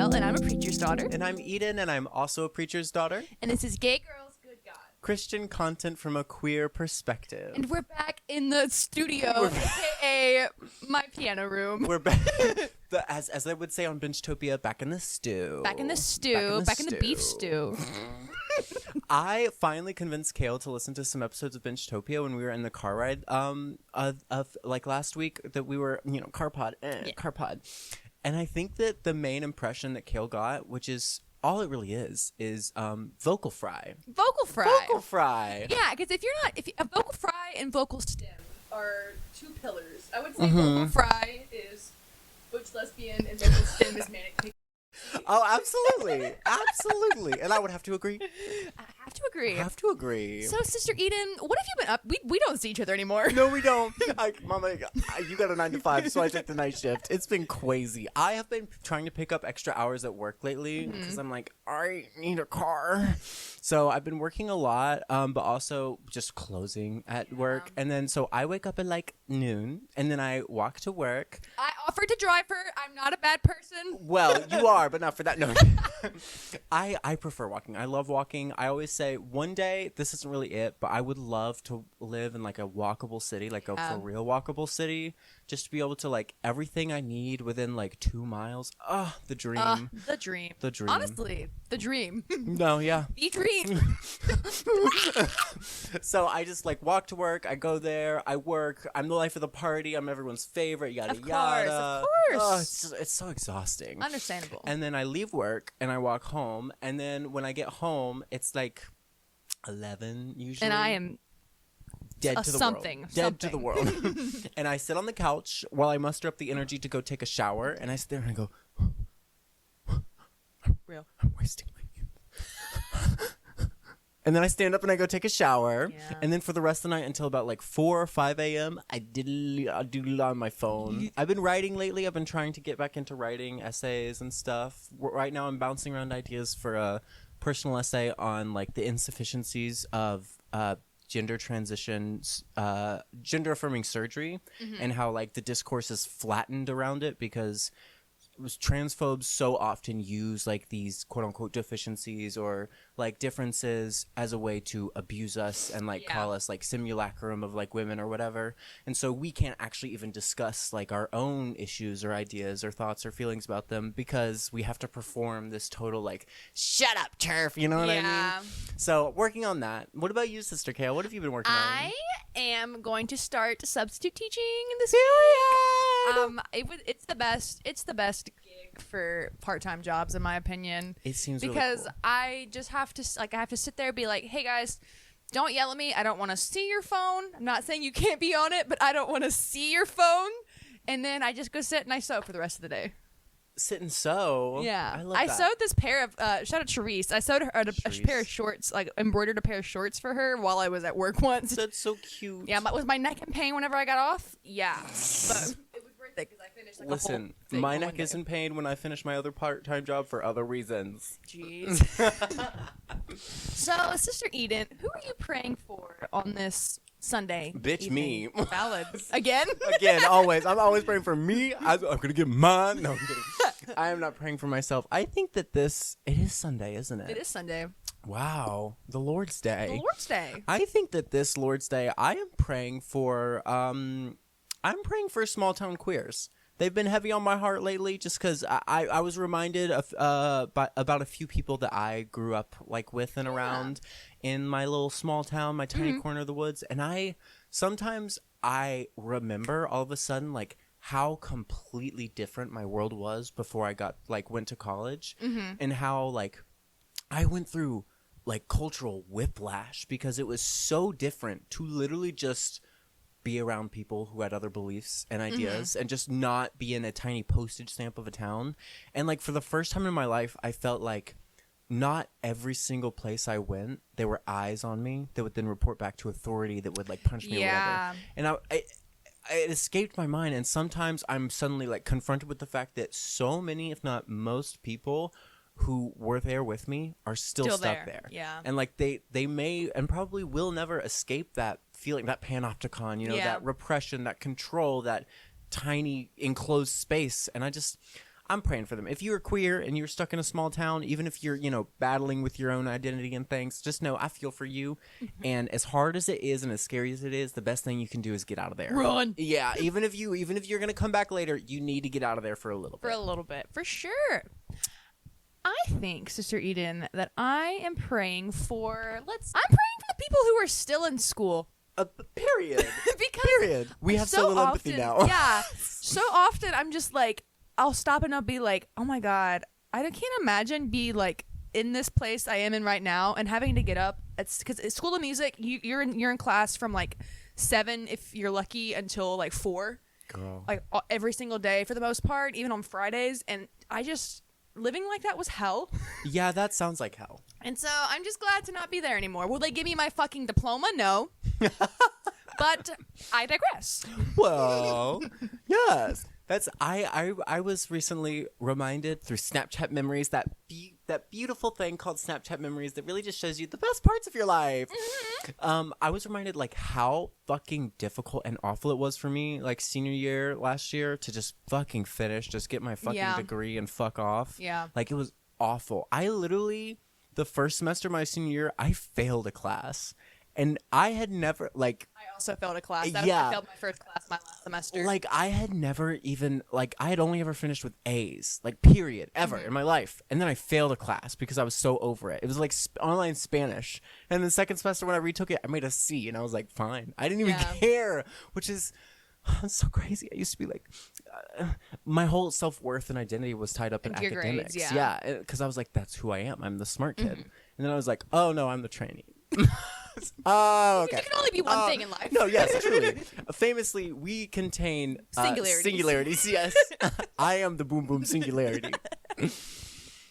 Kale, and I'm a preacher's daughter. And I'm Eden, and I'm also a preacher's daughter. And this is Gay Girls, Good God. Christian content from a queer perspective. And we're back in the studio, aka my piano room. We're back, as I would say on Benchtopia, back in the stew. Back in the stew. Back in the beef stew. I finally convinced Kale to listen to some episodes of Benchtopia when we were in the car ride of like last week that we were, car pod. And I think that the main impression that Kale got, which is all it really is vocal fry. Vocal fry. Vocal fry. Yeah, because if a vocal fry and vocal stem are two pillars. I would say vocal fry is butch lesbian and vocal stem is manic pixie. Oh, absolutely. Absolutely. And I would have to agree. I have to agree. So, Sister Eden, what have you been up? We don't see each other anymore. No, we don't. Mama, you got a 9 to 5, so I take the night shift. It's been crazy. I have been trying to pick up extra hours at work lately because I'm like, I need a car. So I've been working a lot, but also just closing at work. And then so I wake up at like noon, and then I walk to work. I offered to drive her. I'm not a bad person. Well, you are, but not for that. No. I prefer walking. I love walking. I always say one day, this isn't really it, but I would love to live in like a walkable city, like a for real walkable city, just to be able to like everything I need within like 2 miles. Oh, the dream. The dream. The dream. Honestly, the dream. No, yeah. The dream. So I just like walk to work. I go there. I work. I'm the life of the party. I'm everyone's favorite. Yada yada. Of course. Oh, it's so exhausting. Understandable. And then I leave work and I walk home. And then when I get home, it's like 11 usually. And I am dead to the world. Dead to the world. And I sit on the couch while I muster up the energy to go take a shower. And I sit there and I go, I'm wasting my youth. And then I stand up and I go take a shower. Yeah. And then for the rest of the night until about like 4 or 5 a.m., I doodle on my phone. I've been writing lately. I've been trying to get back into writing essays and stuff. Right now I'm bouncing around ideas for a personal essay on like the insufficiencies of gender transitions, gender affirming surgery, and how like the discourse is flattened around it because transphobes so often use like these quote unquote deficiencies or like differences as a way to abuse us and like call us like simulacrum of like women or whatever. And so we can't actually even discuss like our own issues or ideas or thoughts or feelings about them because we have to perform this total like shut up turf, you know what I mean? So working on that. What about you, Sister Kale? What have you been working on? I am going to start substitute teaching this week. It's the best gig for part-time jobs in my opinion. It seems because really cool. I just have to sit there and be like, hey guys, don't yell at me. I don't want to see your phone. I'm not saying you can't be on it, but I don't want to see your phone. And then I just go sit and I sew for the rest of the day. Sit and sew. Yeah, I love that. sewed this pair of shout out Charisse. I sewed her a pair of shorts, like embroidered a pair of shorts for her while I was at work once. That's so cute. Yeah, was my neck in pain whenever I got off? Yeah, but it was worth it because I finished like Listen, a whole thing my in neck one day. is in pain when I finish my other part-time job for other reasons. Jeez. So, Sister Eden, who are you praying for on this Sunday? Bitch, evening? me. Valid. Again? Again, always. I'm always praying for me. I'm gonna get mine. No, I'm kidding. I am not praying for myself. I think that it is Sunday, isn't it? It is Sunday. Wow, the Lord's Day. The Lord's Day. I think that this Lord's Day, I am praying for small town queers. They've been heavy on my heart lately just because I was reminded of about a few people that I grew up like with and around in my little small town, my tiny corner of the woods. And sometimes I remember all of a sudden like how completely different my world was before I went to college and how like I went through like cultural whiplash because it was so different to literally just be around people who had other beliefs and ideas and just not be in a tiny postage stamp of a town. And like for the first time in my life, I felt like not every single place I went, there were eyes on me that would then report back to authority that would like punch me or whatever. And it escaped my mind. And sometimes I'm suddenly like confronted with the fact that so many, if not most people who were there with me are still stuck there. Yeah. And like they may and probably will never escape that feeling, that panopticon, that repression, that control, that tiny enclosed space. And I'm praying for them. If you're queer and you're stuck in a small town, even if you're, battling with your own identity and things, just know I feel for you. And as hard as it is and as scary as it is, the best thing you can do is get out of there. Run. Yeah, even if you're going to come back later, you need to get out of there for a little bit. For a little bit, for sure. I think, Sister Eden, that I am praying for I'm praying for the people who are still in school. Period. Because we have so little empathy now. Yeah. So often I'm just like, I'll stop and I'll be like, oh my God, I can't imagine be like in this place I am in right now and having to get up. It's because it's School of Music. You're in class from like 7 if you're lucky until like 4. Girl. Like every single day for the most part, even on Fridays. And living like that was hell. Yeah, that sounds like hell. And so I'm just glad to not be there anymore. Will they give me my fucking diploma? No. But I digress. Well, yes. I was recently reminded through Snapchat memories, that beautiful thing called Snapchat memories that really just shows you the best parts of your life. Mm-hmm. I was reminded like how fucking difficult and awful it was for me like senior year last year to just fucking finish, just get my fucking degree and fuck off. Yeah. Like it was awful. I literally, the first semester of my senior year, I failed a class. And I had never, like... I also failed a class. I failed my first class my last semester. Like, I had never even... Like, I had only ever finished with A's. Like, period. Ever in my life. And then I failed a class because I was so over it. It was, like, online Spanish. And the second semester when I retook it, I made a C. And I was like, fine. I didn't even care. Which is... so crazy. I used to be like... my whole self-worth and identity was tied up in academics. Grades, yeah. Because I was like, that's who I am. I'm the smart kid. Mm-hmm. And then I was like, oh, no, I'm the trainee. Oh, okay. You can only be one thing in life. No, yes, truly. Famously, we contain singularities. Yes, I am the boom boom singularity.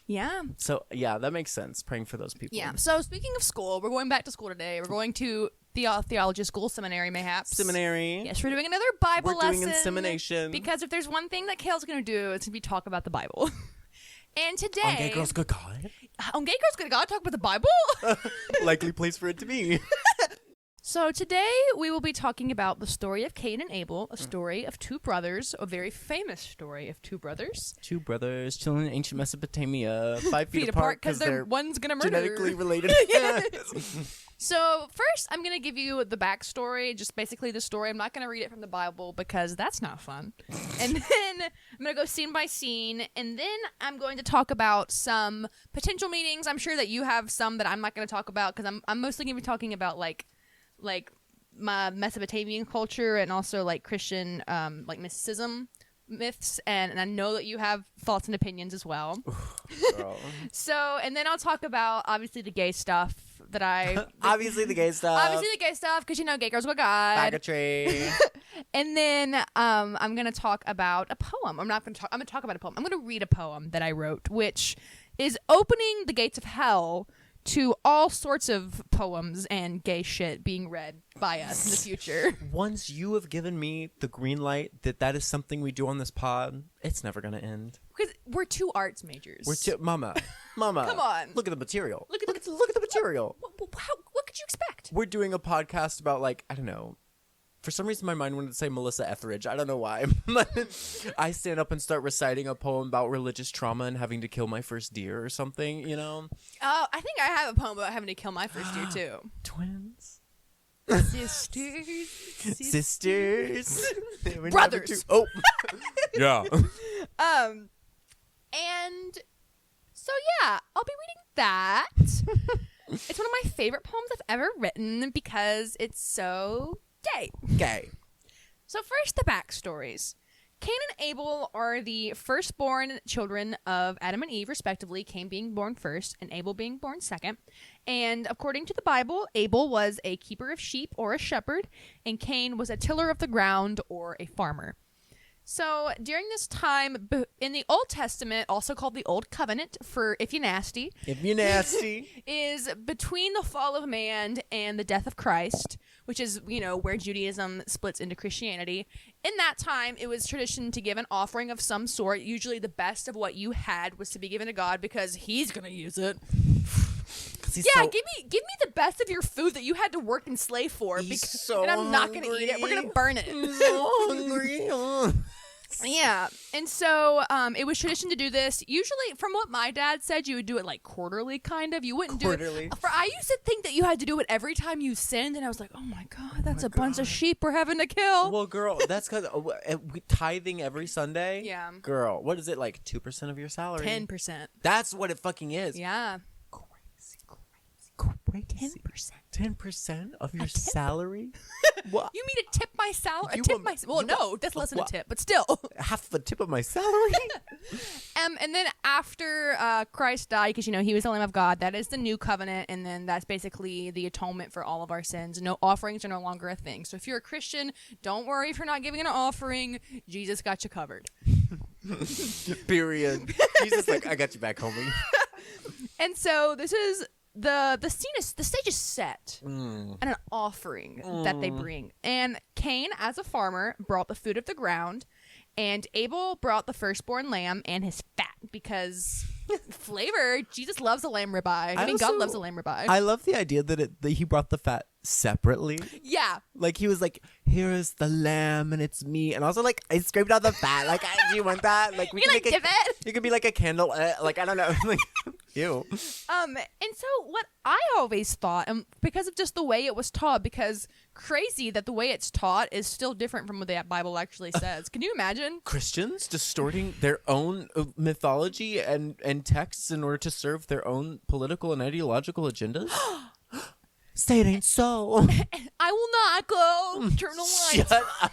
Yeah. So yeah, that makes sense. Praying for those people. Yeah. So speaking of school, we're going back to school today. We're going to theology school, seminary, mayhaps. Seminary. Yes, we're doing another Bible lesson. We're doing insemination. Because if there's one thing that Kale's going to do, it's going to be talk about the Bible. And today... On Gay Girls Good God. On Gay Girls Good God, talk about the Bible? Likely place for it to be. So today we will be talking about the story of Cain and Abel, a story of two brothers, a very famous story of two brothers. Two brothers chilling in ancient Mesopotamia, 5 feet apart because they're one's gonna murder. Genetically related. So first I'm going to give you the backstory, just basically the story. I'm not going to read it from the Bible because that's not fun. And then I'm going to go scene by scene, and then I'm going to talk about some potential meanings. I'm sure that you have some that I'm not going to talk about because I'm mostly going to be talking about like my Mesopotamian culture and also like Christian like mysticism myths, and I know that you have thoughts and opinions as well. So, and then I'll talk about obviously the gay stuff that obviously the gay stuff because Gay Girls With God, bigotry. And then I'm gonna talk about a poem. I'm gonna talk about a poem. I'm gonna read a poem that I wrote, which is opening the gates of hell to all sorts of poems and gay shit being read by us in the future. Once you have given me the green light that is something we do on this pod, it's never going to end. Because we're two arts majors. Mama. Come on. Look at the material. Look at the material. What could you expect? We're doing a podcast about, like, I don't know. For some reason, my mind wanted to say Melissa Etheridge. I don't know why. I stand up and start reciting a poem about religious trauma and having to kill my first deer or something, you know? Oh, I think I have a poem about having to kill my first deer, too. Twins. Sisters. Brothers. Oh. Yeah. And so, yeah, I'll be reading that. It's one of my favorite poems I've ever written because it's so... Gay. So first, the backstories. Cain and Abel are the firstborn children of Adam and Eve, respectively, Cain being born first and Abel being born second. And according to the Bible, Abel was a keeper of sheep or a shepherd, and Cain was a tiller of the ground or a farmer. So during this time, in the Old Testament, also called the Old Covenant for if you nasty, is between the fall of man and the death of Christ, which is, where Judaism splits into Christianity. In that time, it was tradition to give an offering of some sort. Usually the best of what you had was to be given to God because he's going to use it. Give me the best of your food that you had to work and slave for. He's so and I'm not hungry. going to eat it. We're going to burn it. I'm so hungry. Yeah. And so it was tradition to do this. Usually, from what my dad said, you would do it like quarterly, kind of. You wouldn't Quarterly. do it. I used to think that you had to do it every time you sinned, and I was like, oh my God, that's a bunch of sheep we're having to kill. Well, girl, that's because tithing every Sunday. Yeah. Girl, what is it, like 2% of your salary? 10%. That's what it fucking is. Yeah. Crazy. 10%. 10% of your salary? What? You mean to tip my salary? You Tip want- my well, you no, want- that's less than a what? tip, but still. Half the tip of my salary? And then after Christ died, because he was the Lamb of God, that is the new covenant, and then that's basically the atonement for all of our sins. No offerings are no longer a thing. So if you're a Christian, don't worry if you're not giving an offering. Jesus got you covered. Period. Jesus, like, I got you back, homie. And so this is the stage is set, and an offering that they bring. And Cain, as a farmer, brought the food of the ground, and Abel brought the firstborn lamb and his fat, because flavor. Jesus loves a lamb ribeye. I mean, God loves a lamb ribeye. I love the idea that he brought the fat separately. Yeah. Like, he was like, here is the lamb and it's me. And also, like, I scraped out the fat. Like, do you want that? Like, we You can like make dip it? it could be like a candle. Like, I don't know. Like, ew. And so what I always thought, and because of just the way it was taught, because crazy that the way it's taught is still different from what the Bible actually says. Can you imagine? Christians distorting their own mythology and texts in order to serve their own political and ideological agendas? Say it ain't so. I will not go. Turn the lights. Shut up.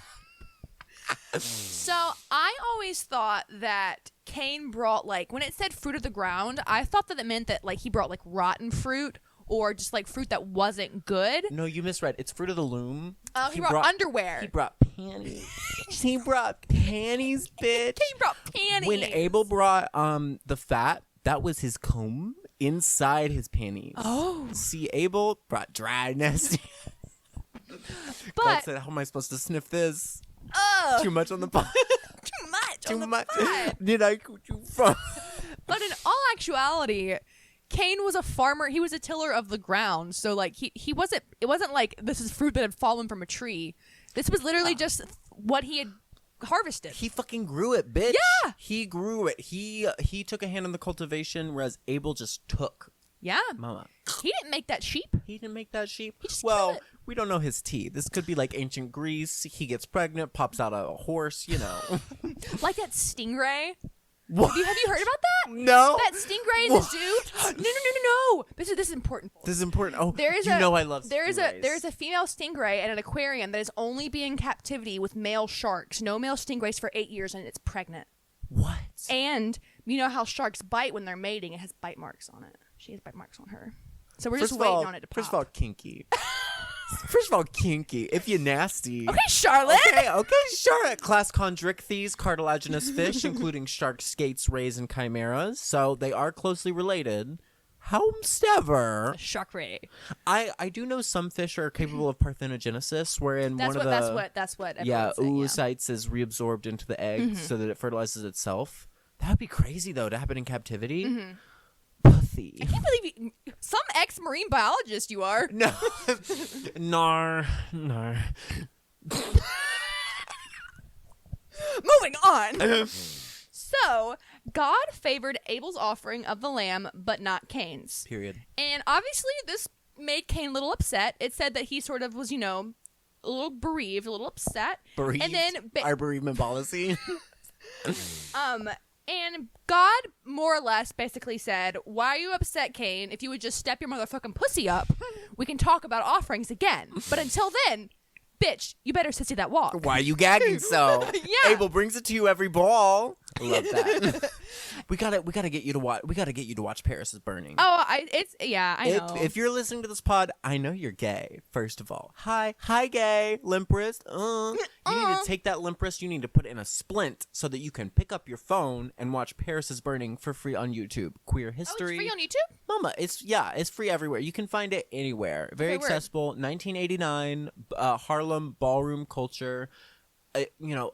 So I always thought that Cain brought, like, when it said fruit of the ground, I thought that it meant that, like, he brought, like, rotten fruit or just, like, fruit that wasn't good. No, you misread. It's fruit of the loom. Oh, he brought underwear. He brought panties. He brought panties, bitch. He brought panties. When Abel brought the fat, that was his comb inside his panties. Oh. See, Abel brought dry, nasty. God But said, how am I supposed to sniff this? ugh, Too much on the pot. too much. Too on the much. pot. Did I cook you from? But in all actuality, Cain was a farmer. He was a tiller of the ground. So, like, he wasn't. It wasn't like this is fruit that had fallen from a tree. This was literally just what he had harvested. He fucking grew it, bitch. Yeah. He grew it. He took a hand in the cultivation, whereas Abel just took. Yeah. Mama. He didn't make that sheep. He didn't make that sheep. He just killed it. We don't know his tea. This could be like ancient Greece. He gets pregnant, pops out a horse, Like that stingray. What? Have you heard about that? No. That stingray in the zoo? No. This is important. This is important. Oh, There is I love there is stingrays. a female stingray at an aquarium that is only being in captivity with male sharks. No male stingrays for 8 years, and it's pregnant. What? And you know how sharks bite when they're mating? It has bite marks on it. She has bite marks on her. So we're just waiting on it to pop. First of all, kinky. First of all, kinky. If you're nasty. Okay, Charlotte. Okay, Charlotte. Class chondrichthyes, cartilaginous fish, including sharks, skates, rays, and chimeras. So they are closely related. However, Shark ray. I do know some fish are capable of parthenogenesis, wherein That's one what. of the That's what. yeah everyone's saying, oocytes is reabsorbed into the egg so that it fertilizes itself. That'd be crazy though to happen in captivity. Pussy. I can't believe some ex-marine biologist you are. No. Nar. Moving on. So, God favored Abel's offering of the lamb, but not Cain's. Period. And obviously, this made Cain a little upset. It said that he sort of was, a little bereaved, a little upset. Bereaved. And then, Our bereavement policy. and God more or less basically said, "Why are you upset, Cain? If you would just step your motherfucking pussy up, we can talk about offerings again. But until then, bitch, you better sissy that walk." Why are you gagging so? Yeah. Abel brings it to you every ball. Love that. we gotta get you to watch. We gotta get you to watch Paris is Burning. Oh, I know. If you're listening to this pod, I know you're gay. First of all, hi, gay limp wrist. You need to take that limp wrist. You need to put it in a splint so that you can pick up your phone and watch Paris is Burning for free on YouTube. Queer history. Oh, it's free on YouTube? Mama, it's free everywhere. You can find it anywhere. Very Okay, word. accessible. 1989, Harlem ballroom culture. A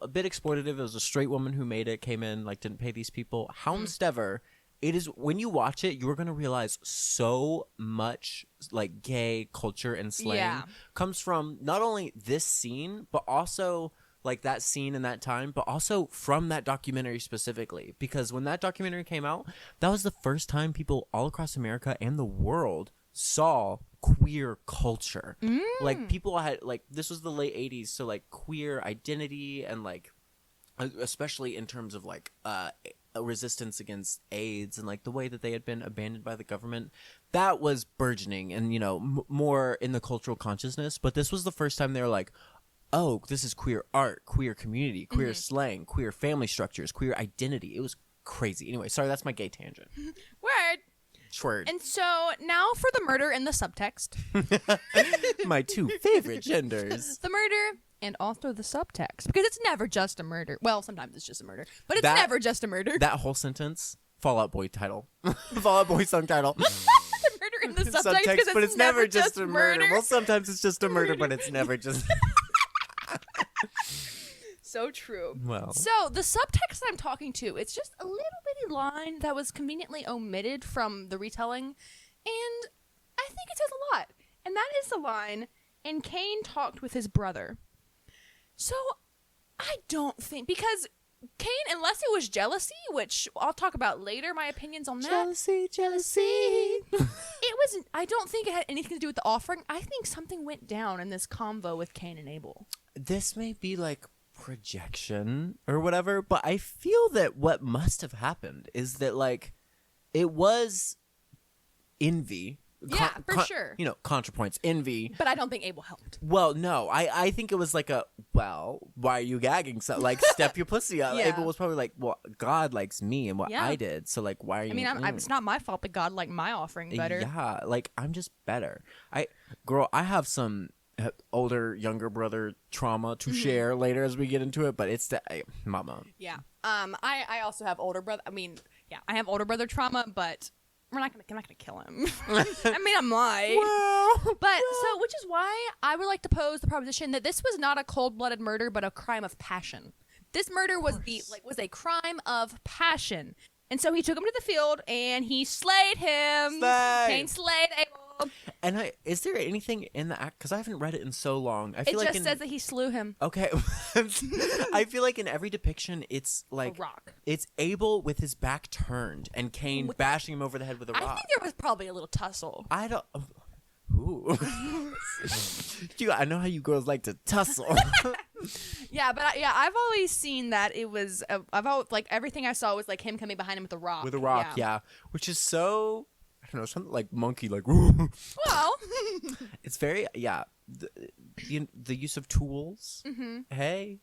bit exploitative. It was a straight woman who made it, came in, like, didn't pay these people. However, it is, when you watch it, you're going to realize so much, like, gay culture and slang comes from not only this scene, but also like that scene in that time, but also from that documentary specifically, because when that documentary came out, that was the first time people all across America and the world saw queer culture. Like people had like, this was the late 80s, so like queer identity and like especially in terms of like a resistance against AIDS and like the way that they had been abandoned by the government, that was burgeoning and, you know, more in the cultural consciousness. But this was the first time they were like, oh, this is queer art, queer community, queer slang, queer family structures, queer identity. It was crazy. Anyway, sorry, that's my gay tangent. Word. Schword. And so now for the murder and the subtext. My two favorite genders. The murder and also the subtext. Because it's never just a murder. Well, sometimes it's just a murder. But it's never just a murder. That whole sentence, Fall Out Boy title. Fall Out Boy song title. The murder and the subtext, but it's never just a murder. Well, sometimes it's just a murder, but it's never just... So true. Well. So the subtext that I'm talking to, it's just a little bitty line that was conveniently omitted from the retelling, and I think it says a lot. And that is the line, and Cain talked with his brother. So I don't think, because Cain, unless it was jealousy, which I'll talk about later, my opinions on that. Jealousy. It wasn't, I don't think it had anything to do with the offering. I think something went down in this convo with Cain and Abel. This may be like projection or whatever, but I feel that what must have happened is that like it was envy. Yeah, for sure. You know, ContraPoints, envy. But I don't think Abel helped. Well, no, I think it was like a, well, why are you gagging? So like, step your pussy up. Yeah. Abel was probably like, well, God likes me and what Yeah. I did, so like, why are you? I mean, it's not my fault that God liked my offering better. Yeah, like I'm just better. I have some younger brother trauma to share later as we get into it, but it's mama. Yeah. I also have older brother. I mean, yeah, I have older brother trauma, but I'm not gonna kill him. I mean, I might. Well, but so, which is why I would like to pose the proposition that this was not a cold-blooded murder, but a crime of passion. This murder was was a crime of passion, and so he took him to the field and he slayed him. Cain slayed Abel. And is there anything in the act? Because I haven't read it in so long. I feel it just says that he slew him. Okay. I feel like in every depiction, it's like a rock. It's Abel with his back turned and Cain bashing him over the head with a rock. I think there was probably a little tussle. I don't. Ooh. I know how you girls like to tussle. Yeah, but I've always seen that it was. I've always, like, everything I saw was like him coming behind him with a rock. With a rock, yeah. Which is so. I don't know, something like monkey, like. Well, it's very the use of tools. Mm-hmm. Hey.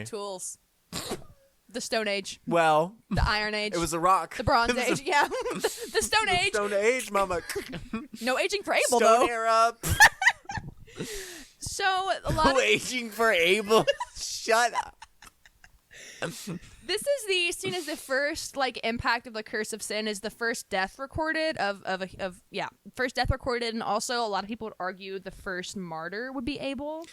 Tools. The Stone Age. Well, the Iron Age. It was a rock. The Bronze Age. Yeah, the Stone Age. Stone Age, mama. No aging for Abel, Stone though. Era. So a lot of aging for Abel. Shut up. This is seen as the first like impact of the curse of sin, is the first death recorded first death recorded, and also a lot of people would argue the first martyr would be Abel.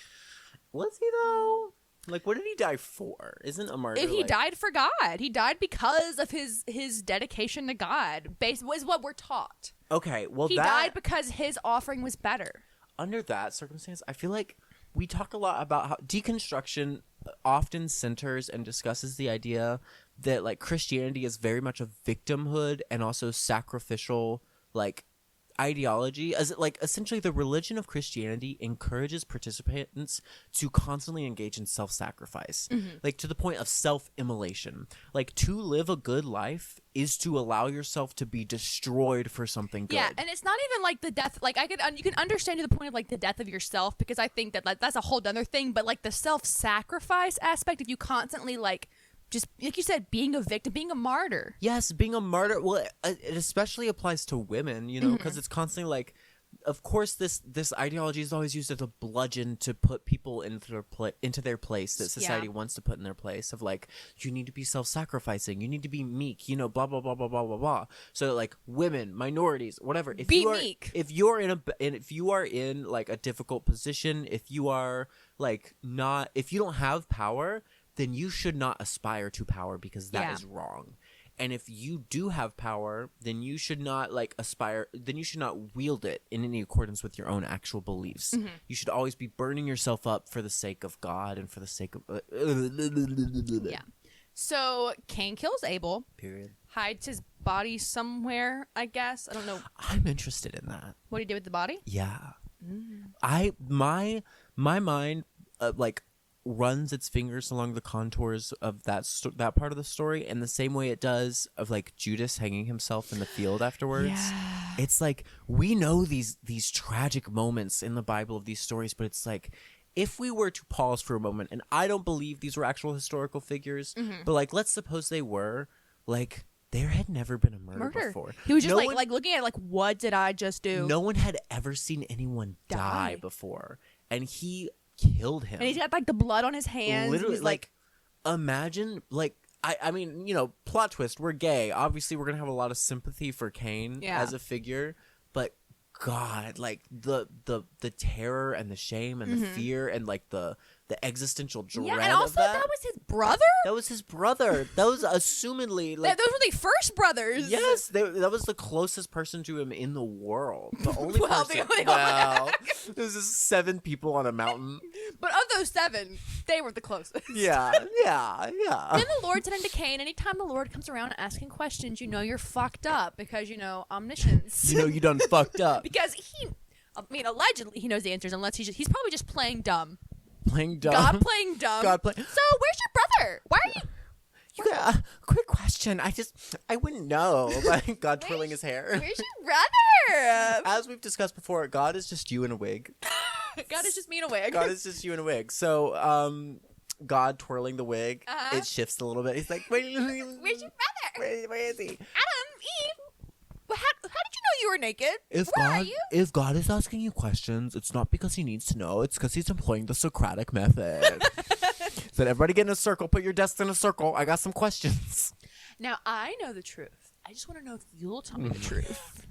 Was he though? Like, what did he die for? Isn't a martyr? He died for God. He died because of his dedication to God. Was what we're taught. Okay, well, he died because his offering was better. Under that circumstance, I feel like we talk a lot about how deconstruction often centers and discusses the idea that like Christianity is very much a victimhood and also sacrificial like ideology, as like essentially the religion of Christianity encourages participants to constantly engage in self-sacrifice, like to the point of self-immolation. Like, to live a good life is to allow yourself to be destroyed for something good. Yeah, and it's not even like the death. Like, you can understand to the point of like the death of yourself, because I think that like that's a whole other thing. But like the self-sacrifice aspect of you constantly like, just like you said, being a victim, being a martyr. Yes, being a martyr. Well, it especially applies to women, you know, because it's constantly like, of course, this ideology is always used as a bludgeon to put people into their place that society wants to put in their place. Of like, you need to be self-sacrificing, you need to be meek, you know, blah blah blah blah blah blah blah. So like, women, minorities, whatever. If be you are, meek. If you are in like a difficult position, if you are like not, if you don't have power, then you should not aspire to power, because that is wrong. And if you do have power, then you should not then you should not wield it in any accordance with your own actual beliefs. You should always be burning yourself up for the sake of God and for the sake of Yeah. So Cain kills Abel. Period. Hides his body somewhere, I guess. I don't know. I'm interested in that. What do you do with the body? Yeah. My mind runs its fingers along the contours of that part of the story in the same way it does of like Judas hanging himself in the field afterwards. Yeah. It's like we know these tragic moments in the Bible of these stories, but it's like if we were to pause for a moment, and I don't believe these were actual historical figures, but like let's suppose they were, like there had never been a murder before. He was just like looking at it like, what did I just do? No one had ever seen anyone die before, and he killed him. And he's got like the blood on his hands. Literally, he's like imagine, like I mean, you know, plot twist. We're gay. Obviously, we're gonna have a lot of sympathy for Cain as a figure, but God, like the terror and the shame and the fear and like the existential dread. Yeah, and also that was his brother. That was his brother. Those assumedly like those were the first brothers. Yes, that was the closest person to him in the world. The only Well, person. the only Wow, there's just 7 people on a mountain. But of those 7, they were the closest. Yeah. Then the Lord said unto Cain, anytime the Lord comes around asking questions, you know you're fucked up because, you know, omniscience. You know you done fucked up. Because allegedly he knows the answers unless he's probably just playing dumb. Playing dumb. God playing dumb. God play. So where's your brother? Why are you... Quick question. I wouldn't know. Like God twirling his hair. Where's your brother? As we've discussed before, God is just you in a wig. God is just me in a wig. God is just you in a wig. So, God twirling the wig, it shifts a little bit. He's like, where's your brother? Where is he? Adam, Eve, how did you know you were naked? Where are you? If God is asking you questions, it's not because he needs to know. It's because he's employing the Socratic method. So everybody get in a circle. Put your desks in a circle. I got some questions. Now, I know the truth. I just want to know if you'll tell me the truth.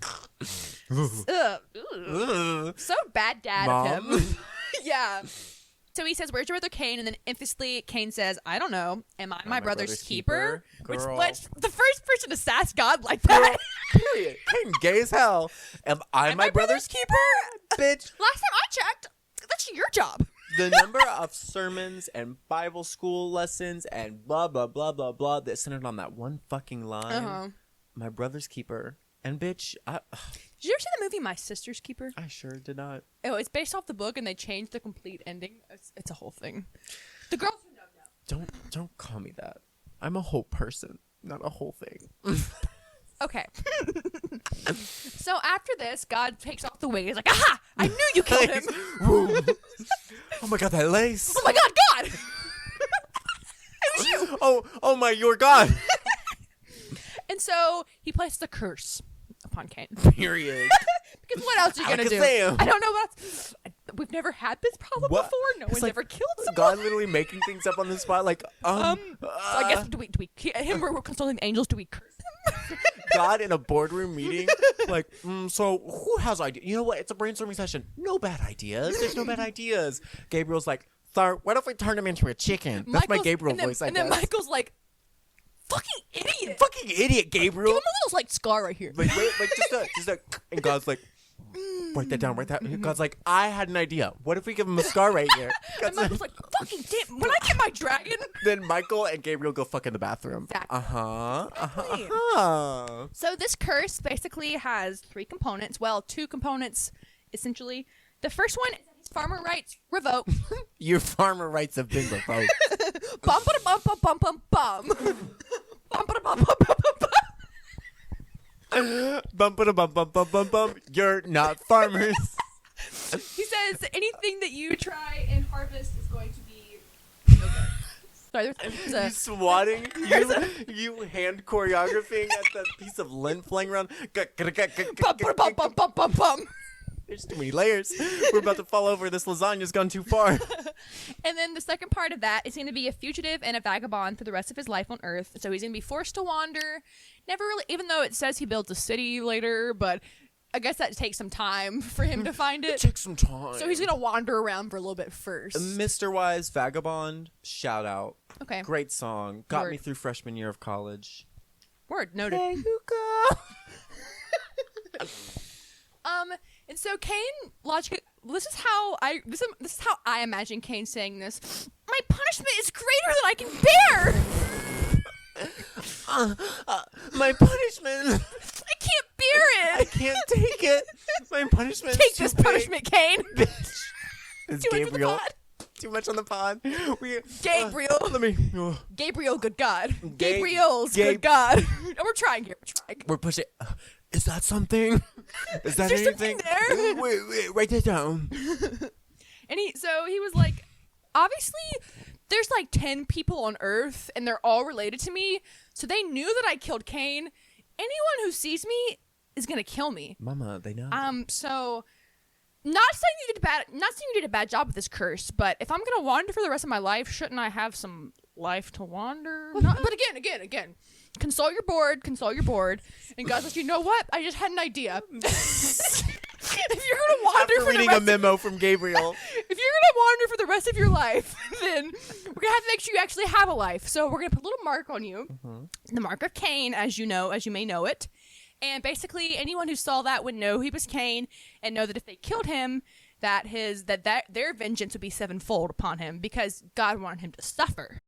So bad dad Mom? of him. Yeah. So he says, where's your brother Cain? And then emphatically, Cain says, I don't know. Am I my brother's keeper? Girl. Which the first person to sass God like that. Period. Cain gay as hell. Am I my brother's keeper? Bitch. Last time I checked, that's your job. The number of sermons and Bible school lessons and blah, blah, blah, blah, blah that centered on that one fucking line. My brother's keeper. And bitch, did you ever see the movie My Sister's Keeper? I sure did not. Oh, it's based off the book and they changed the complete ending. It's a whole thing. The girls who don't know. Don't call me that. I'm a whole person, not a whole thing. Okay. So after this, God takes off the wig. He's like, aha! I knew you killed him. Oh my God, that lace. Oh my God, God! It was you. Oh my, you're God. And so he placed a curse upon Cain. Period. Because what else are you going to do? Alakazam. I don't know what else. We've never had this problem What? before. No one's like ever killed someone. God literally making things up on the spot, like, So I guess, do we we're consulting the angels, do we curse him? God in a boardroom meeting, like, so who has idea? You know what? It's a brainstorming session. No bad ideas. There's no bad ideas. Gabriel's like, sir, what if we turn him into a chicken? That's my Gabriel voice, I guess. And then Michael's like, fucking idiot. Fucking idiot, Gabriel. Give him a little, like, scar right here. Like, wait, like, just a, and God's like, write that down, write that. God's like, I had an idea. What if we give him a scar right here? And Michael's like, fucking damn, when I get my dragon. Then Michael and Gabriel go fuck in the bathroom. Exactly. Exactly. So this curse basically has 3 components. Well, 2 components, essentially. The first one is his farmer rights revoked. Your farmer rights have been revoked. Bum ba bum bum bum bum bum. Bum ba bum bum bum bum bum. Bum ba bum bum bum bum bum. You're not farmers. He says anything that you try and harvest is going to be no good. Sorry, there's You swatting, you hand choreographing at the piece of lint flying around. bum ba bum bum bum bum bum. There's too many layers. We're about to fall over. This lasagna's gone too far. And then the second part of that is going to be a fugitive and a vagabond for the rest of his life on Earth. So he's going to be forced to wander. Never really, even though it says he builds a city later, but I guess that takes some time for him to find it. It takes some time. So he's going to wander around for a little bit first. Mr. Wise Vagabond, shout out. Okay. Great song. Got Word. me through freshman year of college. Word noted. There you go. And so Cain logic. This is how I imagine Cain saying this. My punishment is greater than I can bear. My punishment. I can't bear I it. can't take it. My punishment. Take this punishment, Cain. It's Too much on the Gabriel. pod. Too much on the pod. Gabriel. Let me. Gabriel, good God. Gabriel's good God. We're trying here. We're pushing. Is that something? Is that Is there anything? something there? Wait, write that down. And he was like, obviously, there's like 10 people on Earth, and they're all related to me. So they knew that I killed Cain. Anyone who sees me is gonna kill me. Mama, they know. So not saying you did a bad job with this curse, but if I'm gonna wander for the rest of my life, shouldn't I have some life to wander? But again, consult your board, and God says, you know what? I just had an idea. If you're gonna wander After for reading the a rest memo from Gabriel. if you're gonna wander for the rest of your life, then we're gonna have to make sure you actually have a life. So we're gonna put a little mark on you, the mark of Cain, as you may know it. And basically, anyone who saw that would know he was Cain, and know that if they killed him, that their vengeance would be sevenfold upon him, because God wanted him to suffer.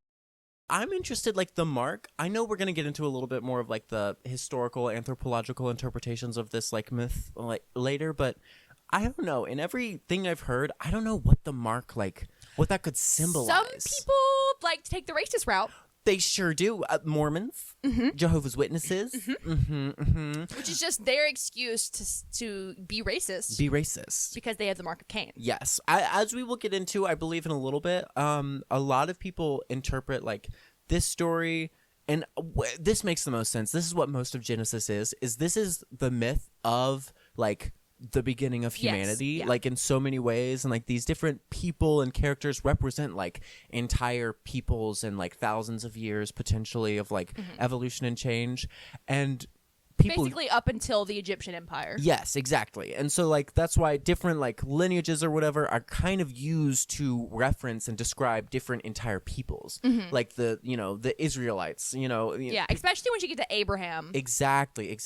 I'm interested, like, the mark. I know we're going to get into a little bit more of, like, the historical, anthropological interpretations of this, like, myth, like, later, but I don't know. In everything I've heard, I don't know what the mark, like, what that could symbolize. Some people like to take the racist route. They sure do. Mormons, Jehovah's Witnesses, Which is just their excuse to be racist. Be racist. Because they have the mark of Cain. Yes. As we will get into, I believe in a little bit, a lot of people interpret, like, this story, and this makes the most sense. This is what most of Genesis is this is the myth of, like, the beginning of humanity, like, in so many ways, and, like, these different people and characters represent, like, entire peoples and, like, thousands of years potentially of, like, evolution and change, and people basically up until the Egyptian Empire. Yes, exactly. And so, like, that's why different, like, lineages or whatever are kind of used to reference and describe different entire peoples, like the Israelites, Yeah, especially when you get to Abraham. Exactly.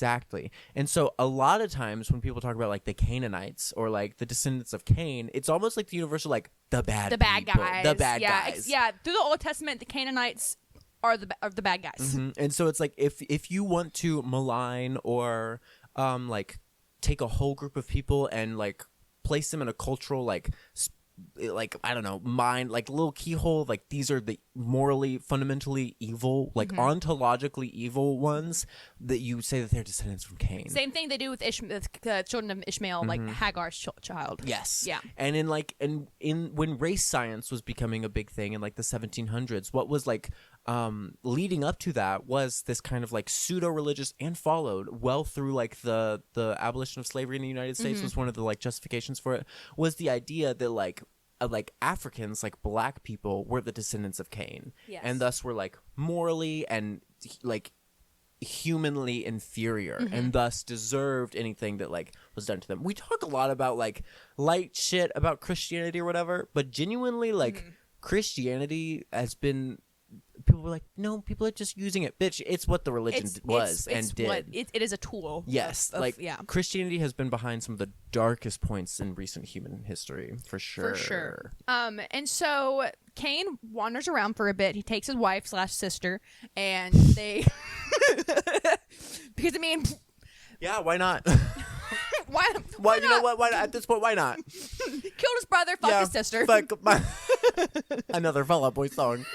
And so a lot of times when people talk about, like, the Canaanites or, like, the descendants of Cain, it's almost like the universal, like, the bad people, guys. the bad guys. Yeah, through the Old Testament, the Canaanites are the bad guys. And so it's like if you want to malign or like take a whole group of people and, like, place them in a cultural, like I don't know, mind, like, little keyhole, like, these are the morally fundamentally evil, like, ontologically evil ones, that you say that they're descendants from Cain. Same thing they do with the children of Ishmael, like Hagar's child. Yes. Yeah. And in when race science was becoming a big thing in, like, the 1700s, what was, like, leading up to that was this kind of, like, pseudo-religious, and followed well through, like, the abolition of slavery in the United States was one of the, like, justifications for it, was the idea that, like, Africans, like, black people, were the descendants of Cain. Yes. And thus were, like, morally and, like, humanly inferior, and thus deserved anything that, like, was done to them. We talk a lot about, like, light shit about Christianity or whatever, but genuinely, like, Christianity has been... People were like, no, people are just using it. Bitch, it's what the religion was and did. It is a tool. Yes. Yeah. Christianity has been behind some of the darkest points in recent human history, for sure. For sure. And so Cain wanders around for a bit. He takes his wife / sister, and they... Because, I mean... Yeah, why not? Why You know what? Why not? At this point, why not? Killed his brother, fucked his sister. Fuck another Fall Out Boy song.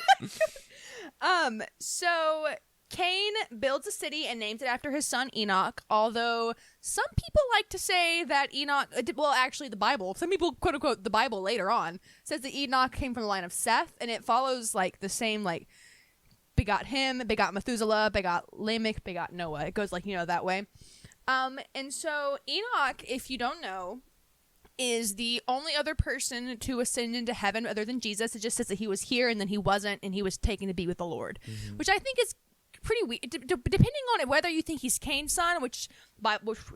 So Cain builds a city and names it after his son Enoch, although some people like to say that Enoch, well, actually the Bible, some people, quote unquote, the Bible later on, says that Enoch came from the line of Seth, and it follows, like, the same, like, begot him, begot Methuselah, begot Lamech, begot Noah. It goes, like, that way. And so Enoch, if you don't know, is the only other person to ascend into heaven other than Jesus. It just says that he was here and then he wasn't, and he was taken to be with the Lord, which I think is pretty weird. Depending on it, whether you think he's Cain's son, which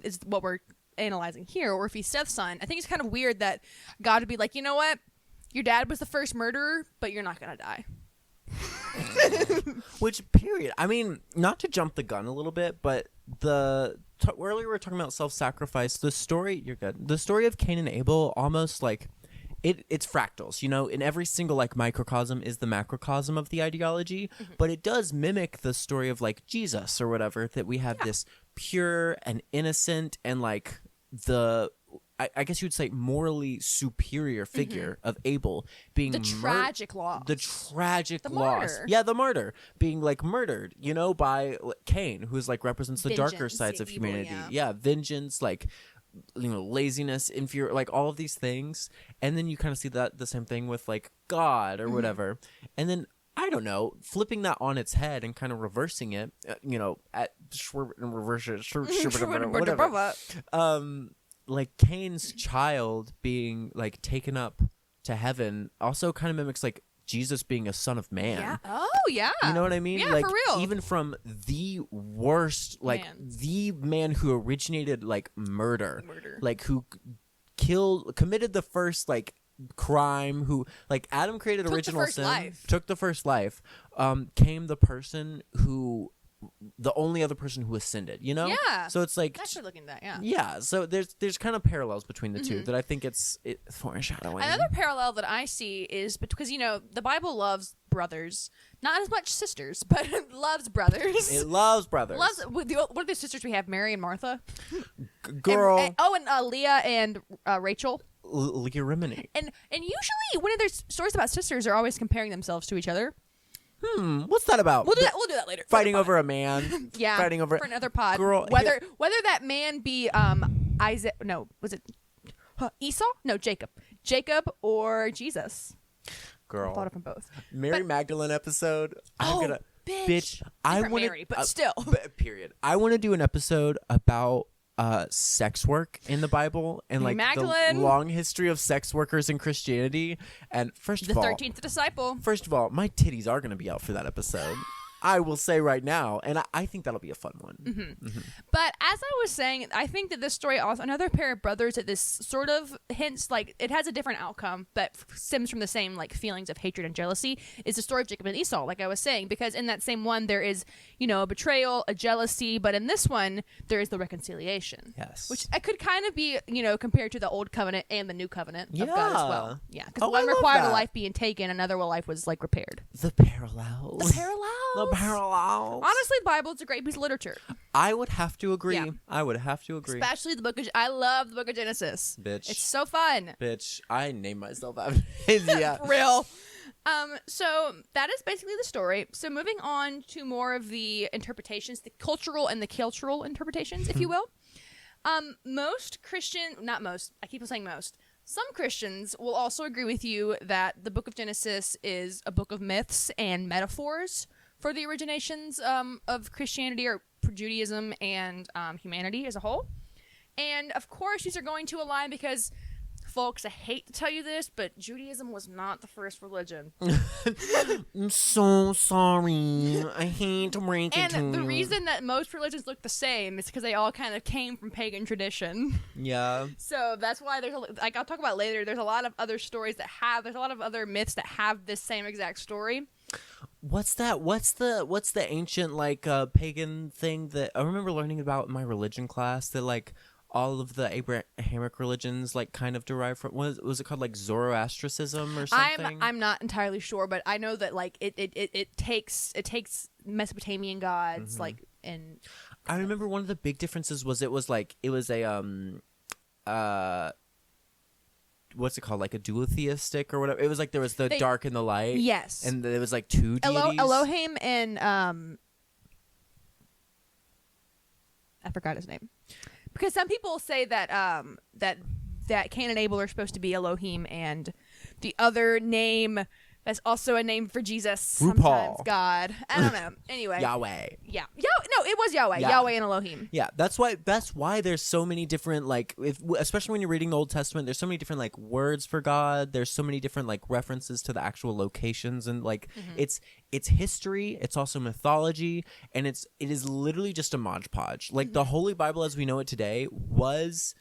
is what we're analyzing here, or if he's Seth's son, I think it's kind of weird that God would be like, you know what? Your dad was the first murderer, but you're not going to die. Which, period. I mean, not to jump the gun a little bit, but earlier we were talking about self-sacrifice. The story, you're good. The story of Cain and Abel almost like it's fractals. You know, in every single like microcosm is the macrocosm of the ideology, but it does mimic the story of like Jesus or whatever, that we have this pure and innocent and like I guess you would say morally superior figure of Abel being the tragic loss. The tragic the loss. martyr. Yeah, the martyr being like murdered, you know, by Cain, who's like represents the darker Vengeance, sides of evil, humanity. yeah. Vengeance, like, you know, laziness, like all of these things. And then you kind of see that the same thing with like God or whatever. And then I don't know, flipping that on its head and kind of reversing it, you know, whatever. Like Cain's child being like taken up to heaven also kind of mimics like Jesus being a son of man. Yeah. Oh, yeah. You know what I mean? Yeah, like, for real. Even from the worst, like the man who originated like murder. Like who committed the first like crime, who like Adam created original sin, took the first life, came the person who, the only other person who ascended, you know? Yeah. So it's like, actually looking at that, yeah. Yeah. So there's kind of parallels between the two that I think it's foreshadowing. Another parallel that I see is because, you know, the Bible loves brothers, not as much sisters, but it loves brothers. It loves brothers. What are the sisters we have? Mary and Martha? Girl. And Leah and Rachel. Leah Remini. And usually when there's stories about sisters, they're always comparing themselves to each other. What's that about? We'll do that later. Fighting over a man. Yeah. Fighting over for another pod. Girl, whether that man be Isaac? No, was it Esau? No, Jacob. Jacob or Jesus? Girl, I thought of them both. Mary Magdalene episode. I'm gonna bitch. I want Mary, but still. Period. I want to do an episode about sex work in the Bible and like Magdalene. The long history of sex workers in Christianity. And first of all, the 13th disciple. First of all, my titties are going to be out for that episode. I will say right now, and I think that'll be a fun one. But as I was saying, I think that this story also, another pair of brothers that this sort of hints, like it has a different outcome, but stems from the same like feelings of hatred and jealousy, is the story of Jacob and Esau, like I was saying, because in that same one there is, you know, a betrayal, a jealousy, but in this one there is the reconciliation. Yes. Which I could kind of be, you know, compared to the old covenant and the new covenant of God as well. Yeah, because one required a life being taken, another life was like repaired. The parallels. Honestly, the Bible is a great piece of literature. I would have to agree. Yeah. I would have to agree. Especially the book of... I love the book of Genesis. Bitch. It's so fun. Bitch, I name myself after yeah. For real. So that is basically the story. So moving on to more of the interpretations, the cultural and the cultural interpretations, if you will. Most Christian... Not most. I keep on saying most. Some Christians will also agree with you that the book of Genesis is a book of myths and metaphors for the originations of Christianity or Judaism and humanity as a whole. And of course these are going to align because, folks, I hate to tell you this, but Judaism was not the first religion. I'm so sorry. I hate to break it to you. And the reason that most religions look the same is because they all kind of came from pagan tradition. Yeah. So that's why like I'll talk about later, there's a lot of other stories there's a lot of other myths that have this same exact story. What's that? What's the ancient like pagan thing that I remember learning about in my religion class, that like all of the Abrahamic religions like kind of derive from, was it called like Zoroastrianism or something? I'm not entirely sure, but I know that like it takes Mesopotamian gods like, and I remember one of the big differences was it was a what's it called, like a duotheistic or whatever. It was like there was the dark and the light. Yes. And there was like two deities. Elohim and I forgot his name. Because some people say that that Cain and Abel are supposed to be Elohim, and the other name that's also a name for Jesus, sometimes God. I don't know. Anyway. Yahweh. Yeah. No, it was Yahweh. Yeah. Yahweh and Elohim. Yeah, that's why there's so many different like, especially when you're reading the Old Testament, there's so many different like words for God. There's so many different like references to the actual locations, and like it's history, it's also mythology, and it is literally just a modge podge. Like the Holy Bible as we know it today was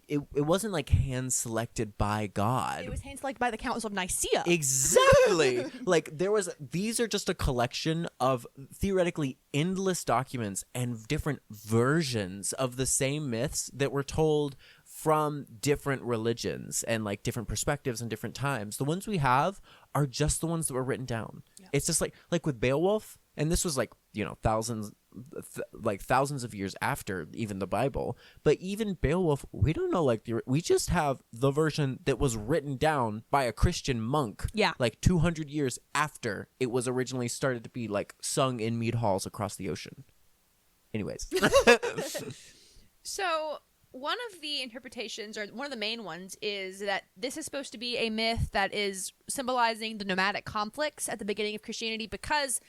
it wasn't like hand selected by God. It was hand selected by the Council of Nicaea. Exactly. Like these are just a collection of theoretically endless documents and different versions of the same myths that were told from different religions and like different perspectives and different times. The ones we have are just the ones that were written down. Yeah. It's just like with Beowulf, and this was like, thousands of years after even the Bible. But even Beowulf, we don't know, we just have the version that was written down by a Christian monk. Yeah. Like 200 years after it was originally started to be like sung in mead halls across the ocean. Anyways. So one of the interpretations, or one of the main ones, is that this is supposed to be a myth that is symbolizing the nomadic conflicts at the beginning of Christianity, because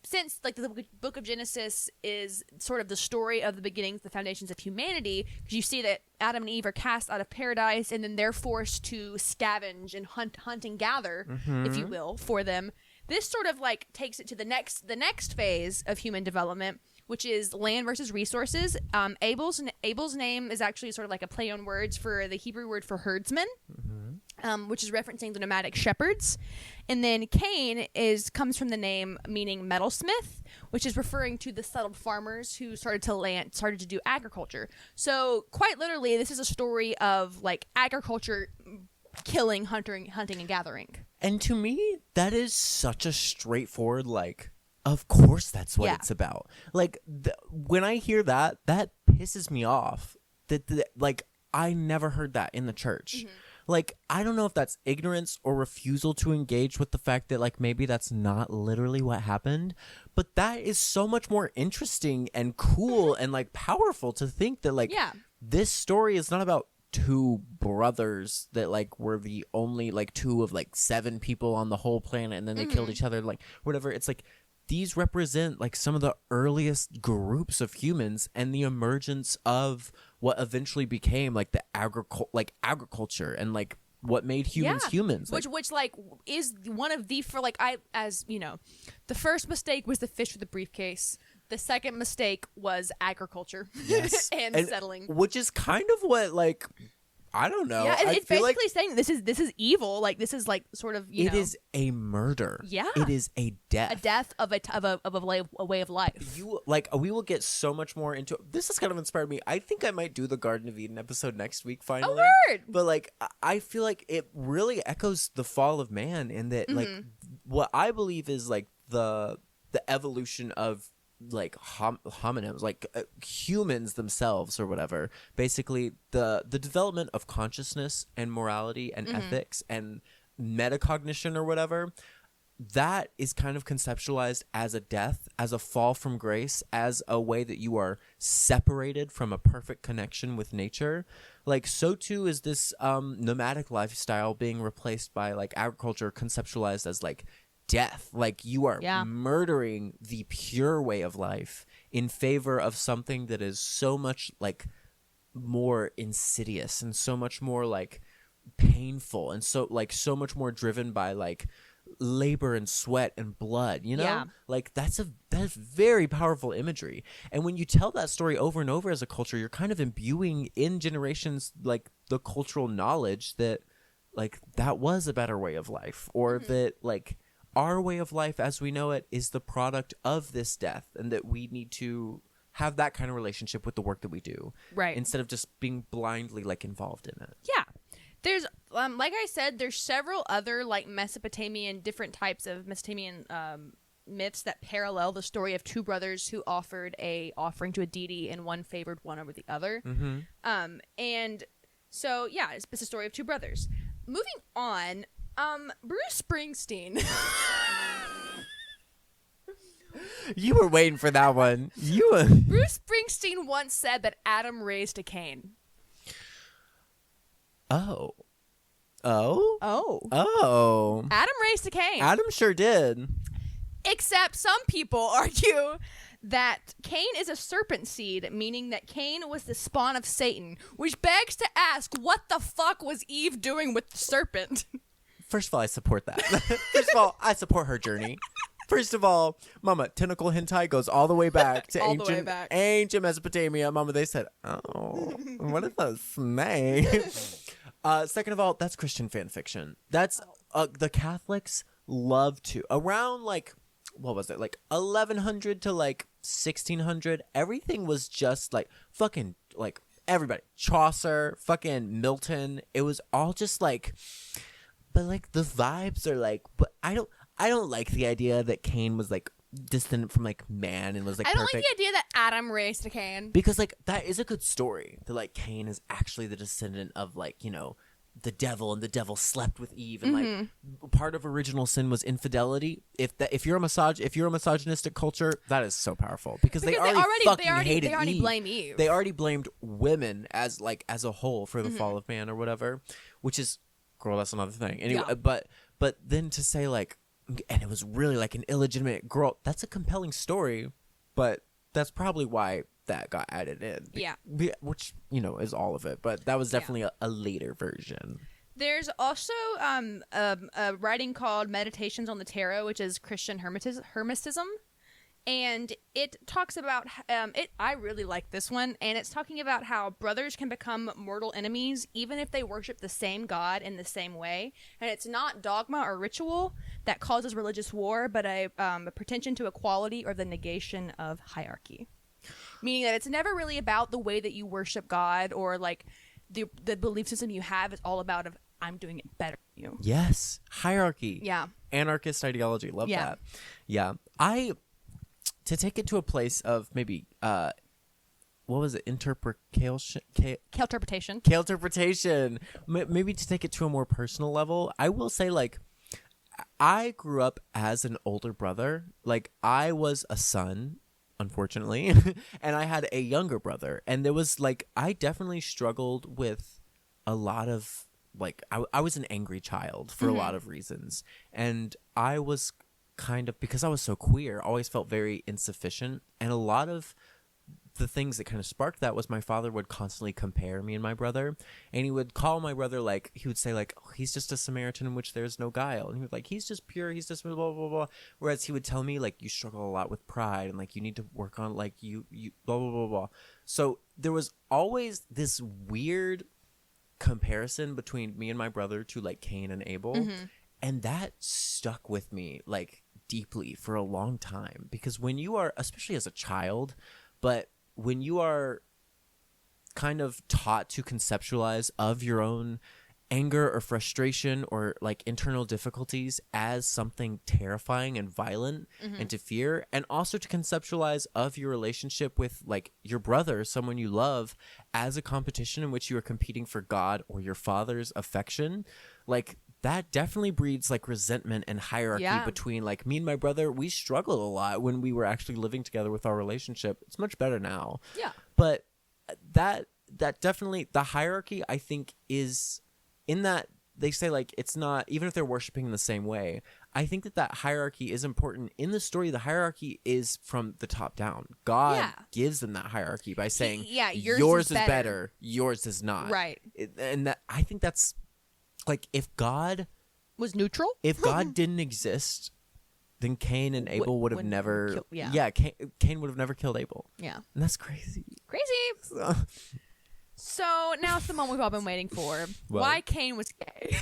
since like the book of Genesis is sort of the story of the beginnings, the foundations of humanity, because you see that Adam and Eve are cast out of paradise and then they're forced to scavenge and hunt and gather, if you will, for them. This sort of like takes it to the next phase of human development, which is land versus resources. Abel's name is actually sort of like a play on words for the Hebrew word for herdsman, which is referencing the nomadic shepherds. And then Cain comes from the name meaning metalsmith, which is referring to the settled farmers who started to do agriculture. So quite literally, this is a story of like agriculture killing, hunting and gathering. And to me, that is such a straightforward, like, of course that's what it's about. Like, when I hear that pisses me off. Like, I never heard that in the church. Like, I don't know if that's ignorance or refusal to engage with the fact that, like, maybe that's not literally what happened. But that is so much more interesting and cool and, like, powerful to think that, like, this story is not about two brothers that like were the only like two of like 7 people on the whole planet, and then they killed each other, like whatever. It's like these represent like some of the earliest groups of humans and the emergence of what eventually became like the agriculture and like what made humans humans. Which like is one of the, for like, as you know, the first mistake was the fish with the briefcase. The second mistake was agriculture. Yes. and settling. Which is kind of what, like, I don't know. Yeah, it's basically saying this is evil. Like, this is like sort of, It is a murder. Yeah. It is a death. A death of a way of life. We will get so much more into it. This has kind of inspired me. I think I might do the Garden of Eden episode next week finally. Oh, word! But like, I feel like it really echoes the fall of man, in that like what I believe is like the evolution of like homonyms, like humans themselves or whatever. Basically the development of consciousness and morality and ethics and metacognition or whatever, that is kind of conceptualized as a death, as a fall from grace, as a way that you are separated from a perfect connection with nature. Like, so too is this nomadic lifestyle being replaced by like agriculture, conceptualized as like death. Like, you are murdering the pure way of life in favor of something that is so much like more insidious and so much more like painful and so much more driven by like labor and sweat and blood, like that's very powerful imagery. And when you tell that story over and over as a culture, you're kind of imbuing in generations like the cultural knowledge that like that was a better way of life, or that like our way of life as we know it is the product of this death, and that we need to have that kind of relationship with the work that we do, right? Instead of just being blindly like involved in it. Yeah. There's, like I said, there's several other like different types of Mesopotamian myths that parallel the story of two brothers who offered a offering to a deity, and one favored one over the other. And so yeah, it's a story of two brothers. Moving on. Bruce Springsteen. You were waiting for that one. Bruce Springsteen once said that Adam raised a Cain. Oh. Adam raised a Cain. Adam sure did. Except some people argue that Cain is a serpent seed, meaning that Cain was the spawn of Satan, which begs to ask, what the fuck was Eve doing with the serpent? First of all, I support that. First of all, I support her journey. First of all, Mama, tentacle hentai goes all the way back to All the way back. ancient Mesopotamia. Mama, they said, oh, what is a snake? Second of all, that's Christian fan fiction. That's the Catholics love to. Around like, what was it? Like 1100 to like 1600. Everything was just like fucking like everybody. Chaucer, fucking Milton. It was all just like, but like the vibes are like, but I don't like the idea that Cain was like descendant from like man and was like I don't perfect. like the idea that Adam raised Cain. Because like that is a good story that like Cain is actually the descendant of like, you know, the devil, and the devil slept with Eve, and like part of original sin was infidelity. If you're a misogynistic culture, that is so powerful because they already hated Eve. Blame Eve. They already blamed women as a whole for the fall of man or whatever, which is, girl, that's another thing. Anyway, Yeah. but then to say like, and it was really like an illegitimate girl, that's a compelling story, but that's probably why that got added in. Yeah. Which, you know, is all of it, but that was definitely a later version. There's also a writing called Meditations on the Tarot, which is Christian Hermeticism. And it talks about I really like this one, and it's talking about how brothers can become mortal enemies even if they worship the same God in the same way. And it's not dogma or ritual that causes religious war, but a pretension to equality or the negation of hierarchy. Meaning that it's never really about the way that you worship God or like the belief system you have. It's all about I'm doing it better than you. Yes, hierarchy. Yeah, anarchist ideology. Love that. Yeah, to take it to a place of maybe what was it? Interpretation. Interpretation. Maybe to take it to a more personal level, I will say like I grew up as an older brother. Like I was a son, unfortunately, and I had a younger brother, and there was like I definitely struggled with a lot of like I was an angry child for a lot of reasons, and I was kind of, because I was so queer, always felt very insufficient, and a lot of the things that kind of sparked that was my father would constantly compare me and my brother, and he would call my brother like, he would say like, oh, he's just a Samaritan in which there's no guile, and he would like, he's just pure, he's just blah blah blah blah, whereas he would tell me like, you struggle a lot with pride, and like you need to work on like you blah blah blah blah. So there was always this weird comparison between me and my brother to like Cain and Abel, and that stuck with me like deeply for a long time, because when you are, especially as a child, but when you are kind of taught to conceptualize of your own anger or frustration or like internal difficulties as something terrifying and violent and to fear, and also to conceptualize of your relationship with like your brother, someone you love, as a competition in which you are competing for God or your father's affection, like that definitely breeds like resentment and hierarchy between like me and my brother. We struggled a lot when we were actually living together with our relationship. It's much better now. Yeah. But that definitely, the hierarchy I think is in that they say like it's not, even if they're worshiping in the same way, I think that hierarchy is important. In the story, the hierarchy is from the top down. God gives them that hierarchy by saying, yours is better, yours is not. Right. And that, I think that's like, if God was neutral, if God didn't exist, then Cain and Abel would have never Cain would have never killed Abel. Yeah. And that's crazy. So now it's the moment we've all been waiting for. Well, why Cain was gay.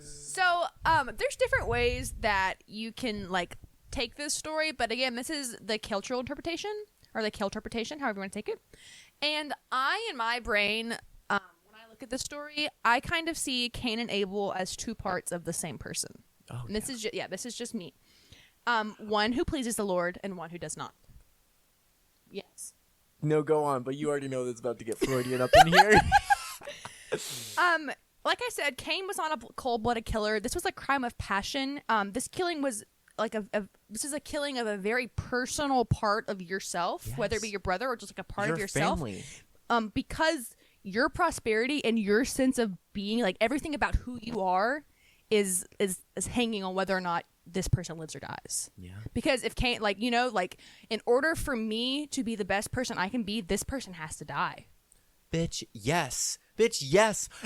So there's different ways that you can like take this story, but again, this is the cultural interpretation, or the Kel interpretation, however you want to take it. And I, in my brain, when I look at this story, I kind of see Cain and Abel as two parts of the same person. Oh, and this is just me. One who pleases the Lord and one who does not. Yes. No, go on, but you already know that's about to get Freudian up in here. Like I said, Cain was not a cold-blooded killer. This was a crime of passion. This killing was like this is a killing of a very personal part of yourself, whether it be your brother or just like a part of yourself. Family. Because your prosperity and your sense of being, like everything about who you are, is hanging on whether or not this person lives or dies. Yeah. Because if Cain, like, you know, like, in order for me to be the best person I can be, this person has to die. Bitch, yes.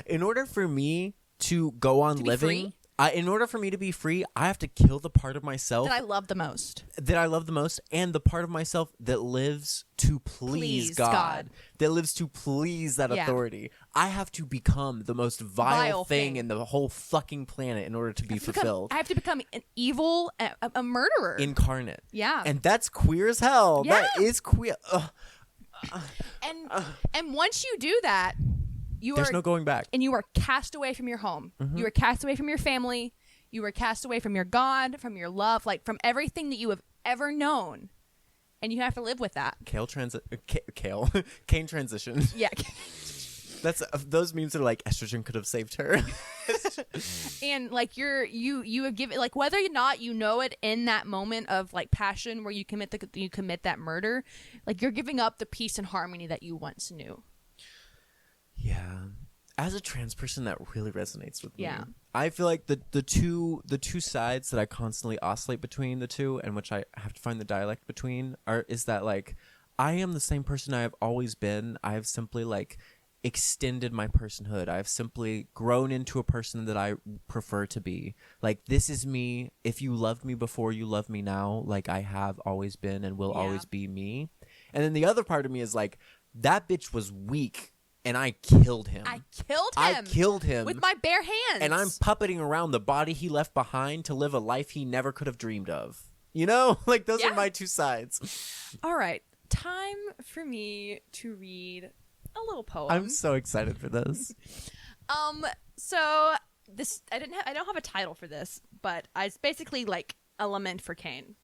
In order for me to go on living In order for me to be free, I have to kill the part of myself that I love the most. And the part of myself that lives to please God, that lives to please that authority. I have to become the most vile thing in the whole fucking planet in order to be fulfilled. I have to become an evil, a murderer. Incarnate. Yeah. And that's queer as hell. Yeah. That is queer. And once you do that, there's no going back. And you are cast away from your home. Mm-hmm. You are cast away from your family. You are cast away from your God, from your love, like from everything that you have ever known. And you have to live with that. Cain transition. Yeah. That's those memes are like estrogen could have saved her. And like you have given, like, whether or not you know it in that moment of like passion where you commit that murder, like you're giving up the peace and harmony that you once knew. Yeah. As a trans person, that really resonates with me. Yeah. I feel like the two sides that I constantly oscillate between the two, and which I have to find the dialect between, is that like I am the same person I have always been. I have simply like extended my personhood. I have simply grown into a person that I prefer to be. Like, this is me. If you loved me before, you love me now. Like, I have always been and will always be me. And then the other part of me is like, that bitch was weak. And I killed him. I killed him with my bare hands. And I'm puppeting around the body he left behind to live a life he never could have dreamed of. You know? Like, those are my two sides. All right. Time for me to read a little poem. I'm so excited for this. So this I don't have a title for this, but it's basically like a lament for Cain.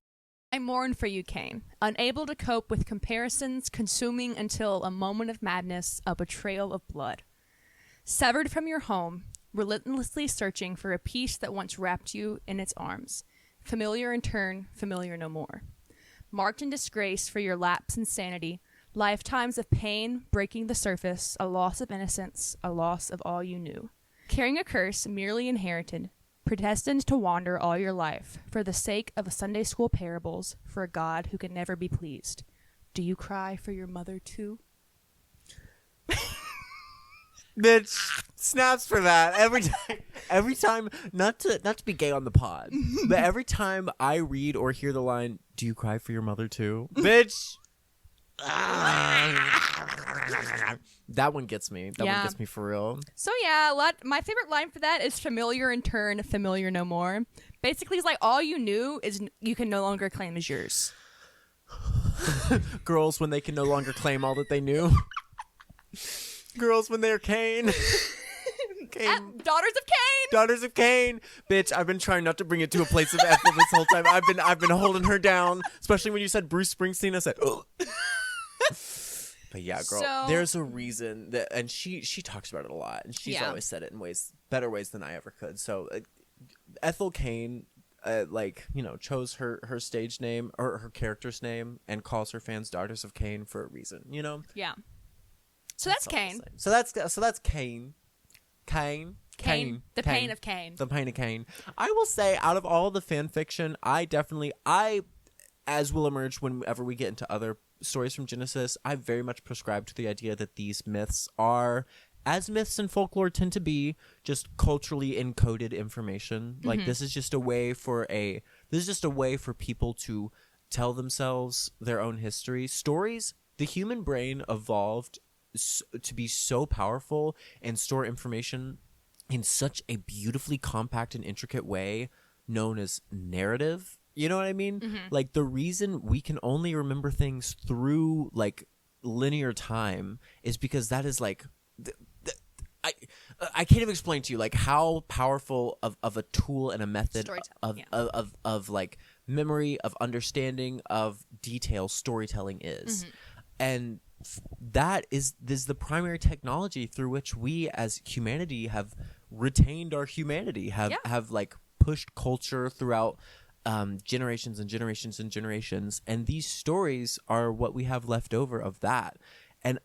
I mourn for you, Cain, unable to cope with comparisons, consuming until a moment of madness, a betrayal of blood. Severed from your home, relentlessly searching for a peace that once wrapped you in its arms. Familiar in turn, familiar no more. Marked in disgrace for your lapse in sanity, lifetimes of pain breaking the surface, a loss of innocence, a loss of all you knew. Carrying a curse merely inherited, predestined to wander all your life, for the sake of Sunday school parables, for a God who can never be pleased. Do you cry for your mother too? Bitch, snaps for that. Every time, not to be gay on the pod, but every time I read or hear the line, do you cry for your mother too? Bitch. That one gets me. That one gets me for real. So yeah, my favorite line for that is familiar in turn, familiar no more. Basically, it's like all you knew is you can no longer claim as yours. Girls when they can no longer claim all that they knew. Girls when they're Cain. Daughters of Cain. Daughters of Cain. Bitch, I've been trying not to bring it to a place of Ethel this whole time. I've been holding her down, especially when you said Bruce Springsteen. I said, oh. But yeah, girl, there's a reason that, and she talks about it a lot, and she's always said it in better ways than I ever could. So Ethel Cain, chose her stage name or her character's name and calls her fans Daughters of Cain for a reason, you know? Yeah. So that's Cain. So that's Cain. Cain. The pain of Cain. The pain of Cain. I will say, out of all the fan fiction, I as will emerge whenever we get into other stories from Genesis, I very much prescribe to the idea that these myths are, as myths and folklore tend to be, just culturally encoded information. Mm-hmm. Like, this is just a way for people to tell themselves their own history. Stories, the human brain evolved to be so powerful and store information in such a beautifully compact and intricate way known as narrative. You know what I mean? Mm-hmm. Like, the reason we can only remember things through like linear time is because that is like I can't even explain to you like how powerful of a tool and a method of like memory, of understanding, of detail storytelling is. Mm-hmm. And that is the primary technology through which we as humanity have retained our humanity, have like pushed culture throughout generations and generations and generations, and these stories are what we have left over of that. And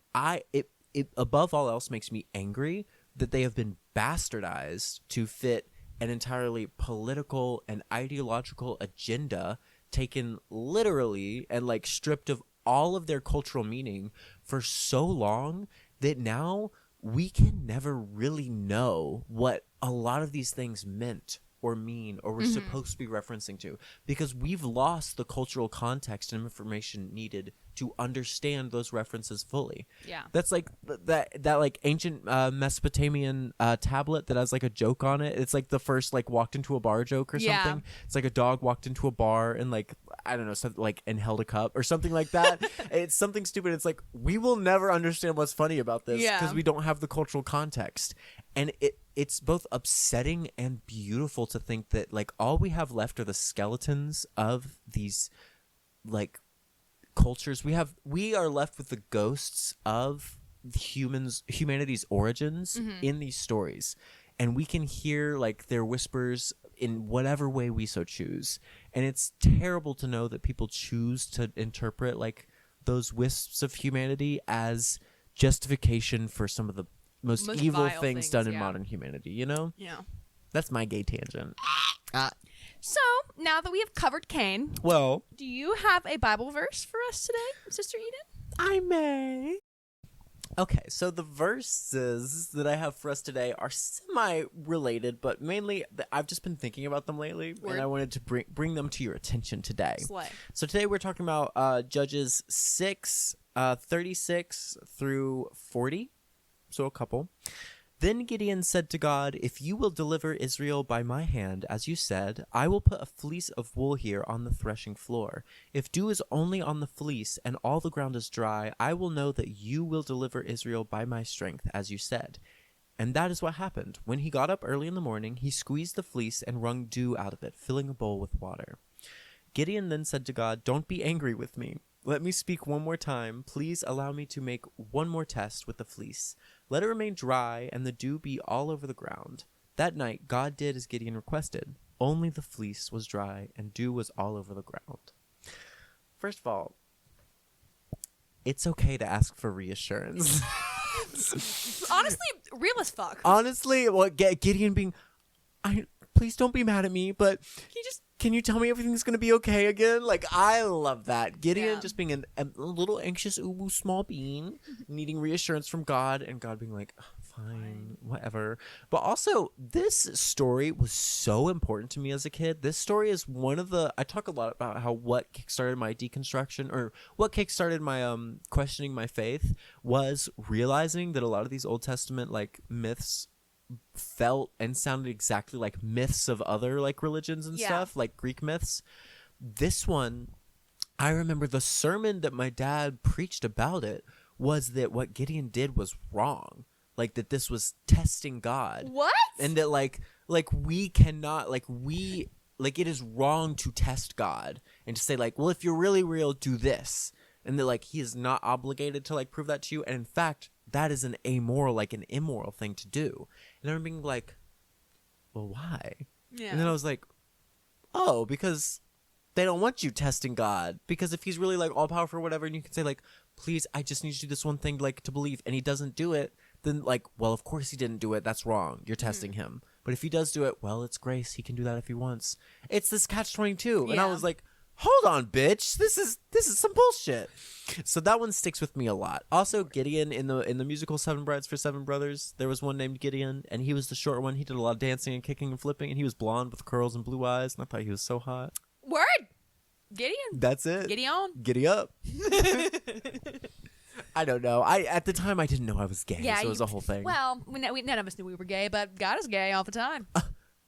it above all else makes me angry that they have been bastardized to fit an entirely political and ideological agenda, taken literally and like stripped of all of their cultural meaning for so long that now we can never really know what a lot of these things meant or mean or we're supposed to be referencing to, because we've lost the cultural context and information needed to understand those references fully. Yeah. That's like that like ancient Mesopotamian tablet that has like a joke on it. It's like the first like walked into a bar joke or something. It's like a dog walked into a bar and like, I don't know, something like, and held a cup or something like that. It's something stupid. It's like, we will never understand what's funny about this because we don't have the cultural context. And it's both upsetting and beautiful to think that like all we have left are the skeletons of these like cultures. We are left with the ghosts of humanity's origins in these stories, and we can hear like their whispers in whatever way we so choose. And it's terrible to know that people choose to interpret like those wisps of humanity as justification for some of the most evil things done in modern humanity, you know? Yeah. That's my gay tangent. So, now that we have covered Cain, Well, do you have a Bible verse for us today, Sister Eden? I may. Okay, so the verses that I have for us today are semi-related, but mainly I've just been thinking about them lately, and I wanted to bring them to your attention today. Slay. So today we're talking about Judges 6, 36 through 40, so a couple. Then Gideon said to God, "If you will deliver Israel by my hand, as you said, I will put a fleece of wool here on the threshing floor. If dew is only on the fleece and all the ground is dry, I will know that you will deliver Israel by my strength, as you said." And that is what happened. When he got up early in the morning, he squeezed the fleece and wrung dew out of it, filling a bowl with water. Gideon then said to God, "Don't be angry with me. Let me speak one more time. Please allow me to make one more test with the fleece. Let it remain dry and the dew be all over the ground." That night, God did as Gideon requested. Only the fleece was dry and dew was all over the ground. First of all, it's okay to ask for reassurance. Honestly, real as fuck. Honestly, Gideon being, please don't be mad at me, but can you tell me everything's going to be okay again? Like, I love that. Gideon just being a little anxious, small bean, needing reassurance from God, and God being like, fine, whatever. But also, this story was so important to me as a kid. This story is one of the, I talk a lot about how what kickstarted my deconstruction, or what kickstarted my questioning my faith, was realizing that a lot of these Old Testament, like, myths felt and sounded exactly like myths of other like religions and stuff, like Greek myths. This one, I remember the sermon that my dad preached about it was that what Gideon did was wrong, like that this was testing God. What? And that like we cannot like it is wrong to test God and to say like, well, if you're really real, do this, and that like he is not obligated to like prove that to you, and in fact that is an amoral, like an immoral thing to do. And I remember being like, well, why? Yeah. And then I was like, oh, because they don't want you testing God. Because if he's really like all powerful or whatever, and you can say like, please, I just need you to do this one thing like to believe, and he doesn't do it, then like, well, of course he didn't do it. That's wrong. You're testing him. But if he does do it, well, it's grace. He can do that if he wants. It's this catch-22. Yeah. And I was like, hold on, bitch. This is some bullshit. So that one sticks with me a lot. Also, Gideon in the musical Seven Brides for Seven Brothers, there was one named Gideon, and he was the short one. He did a lot of dancing and kicking and flipping, and he was blonde with curls and blue eyes, and I thought he was so hot. Word. Gideon. That's it. Gideon. Giddy up. I don't know. At the time I didn't know I was gay, so it was a whole thing. Well, none of us knew we were gay, but God is gay all the time.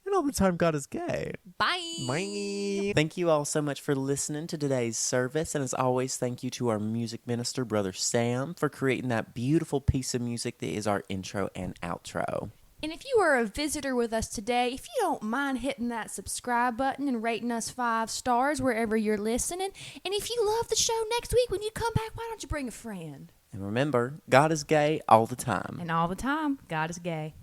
And all the time God is gay. Bye. Bye. Thank you all so much for listening to today's service. And as always, thank you to our music minister, Brother Sam, for creating that beautiful piece of music that is our intro and outro. And if you are a visitor with us today, if you don't mind hitting that subscribe button and rating us 5 stars wherever you're listening. And if you love the show, next week when you come back, why don't you bring a friend? And remember, God is gay all the time. And all the time, God is gay.